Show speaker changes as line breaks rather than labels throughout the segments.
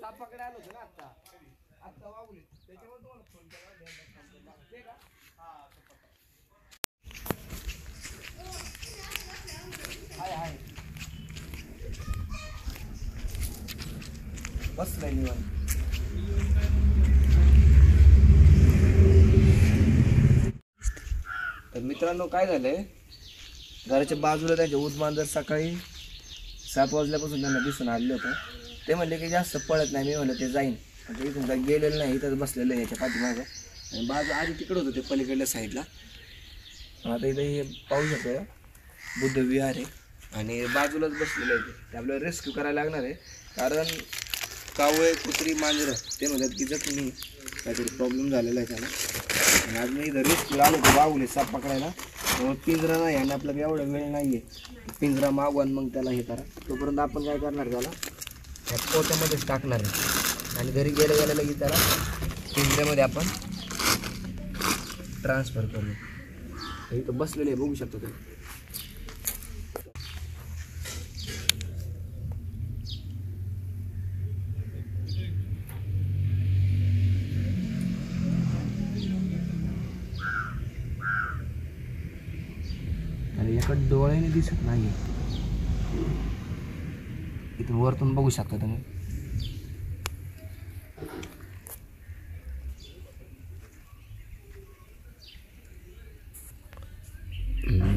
साप पकडायला आलो होतो ना आता आता वागुले त्याच्यामुळे तुम्हाला फोन केला हाय हाय बसलाय निवांत. तर मित्रांनो काय झालंय घराच्या बाजूला त्यांचे उदमांजर सकाळी 7 वाजल्यापासून त्यांना दिसून आलेलं होतं. ते म्हणले की जास्त पळत नाही. मी म्हणलं ते जाईन म्हणजे इथून काय गेलेलं नाही इथंच बसलेलं आहे याच्या पाठीमागं आणि बाजू आधी तिकडं होतं ते पलीकडल्या साईडला. आता इथं हे पाहू शकतो बुद्ध विहार आहे आणि बाजूलाच बसलेलं आहे ते आपल्याला रेस्क्यू करायला लागणार आहे कारण कावळे कुत्री मांजरं ते म्हणतात की जखमी काहीतरी प्रॉब्लेम झालेला आहे त्याला. आणि आज मी इथं रेस्क्यू आलो होतो वाघुले साप पकडायला त्यामुळे पिंजरा नाही आणि आपल्याला एवढा वेळ नाही आहे पिंजरा मागवून मग त्याला हे करा. तोपर्यंत आपण काय करणार त्याला त्या पोत्यामध्येच टाकणार आहे आणि घरी गेल्या गेल्या लगेच त्याला पिंजऱ्यामध्ये आपण ट्रान्सफर करू. इथं बसलेले बघू शकतो तुम्ही. एका डोळ्याने दिसत नाही इथून वरतून बघू शकता तुम्ही.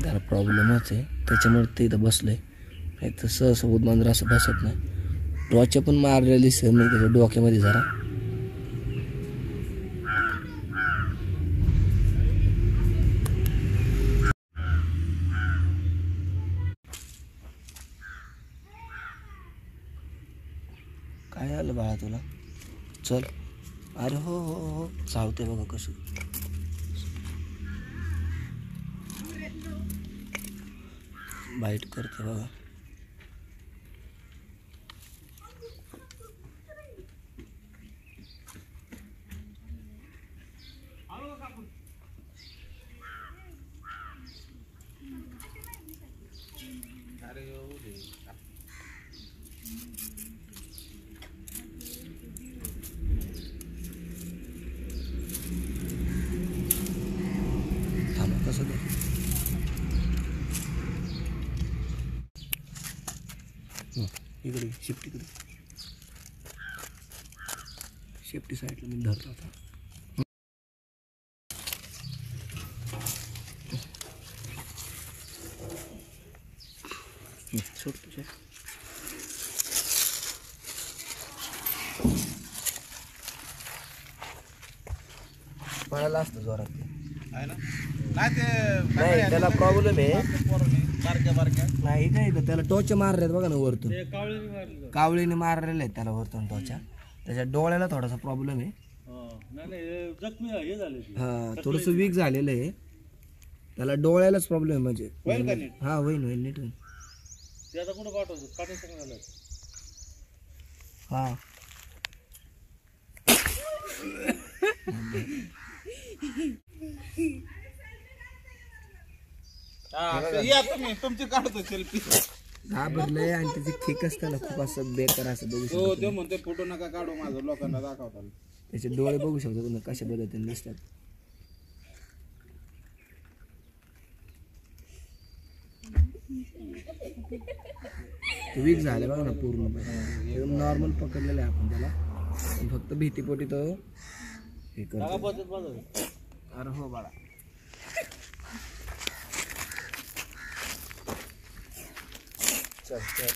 त्याला प्रॉब्लेमच आहे त्याच्यामुळे ते इथं बसलंय नाही तर सहसा उदमांजर असं बसत नाही. टॉर्च पण मारलेली दिसते म्हणजे त्याच्या डोक्यामध्ये जरा काय झालं बाळा तुला चल. अरे हो हो हो चावते बघा कसं बाईट करते बघा. कसं ते इकडे शेफ्टी साईडला मी धरला होता. सोड तुझ्या पळायला असतं जोरात नाही त्याला प्रॉब्लेम आहे नाही काय त्याला टोचा मारले बघा ना वरतून कावळीने मारलेले आहेत त्याला वरतून टोचा. त्याच्या डोळ्याला थोडासा प्रॉब्लेम आहे हा थोडस वीक झालेलं आहे त्याला डोळ्यालाच प्रॉब्लेम म्हणजे हा होईल होईल नीट होईल हा.
तुमची काढतो सेल्फी
घाबरलंय आणि त्याची ठिकच त्याला खूप असं बेकार असं बघू शकतो.
म्हणते फोटो नका काढू माझं लोकांना दाखवताना.
त्याचे डोळे बघू शकतो तुम्ही कशा पद्धतीने दिसतात. वीक झाले बघा ना पूर्ण एकदम नॉर्मल पकडलेलं आहे आपण त्याला फक्त भीतीपोटी तो हे करतो. अरे हो बाळा चल चल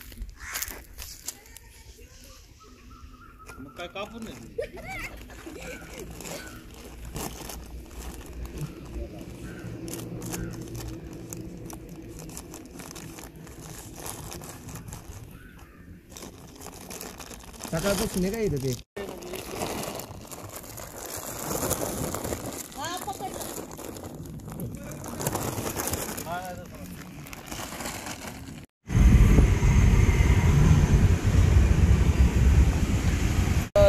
मग काय कापून नाही
सकाळपासून नाही काय इथं ते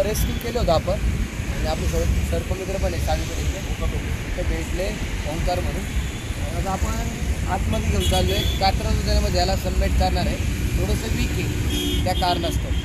रेस्क्यू केलं होतं आपण आणि आपले सर्पमित्र पण आहे सांगितलं भेटले ओंकार म्हणून. आता आपण आतमध्ये घेऊन चाललो आहे. कात्रज उद्यानामध्ये याला सबमिट करणार आहे. थोडंसं वीक आहे त्या कारणास्तव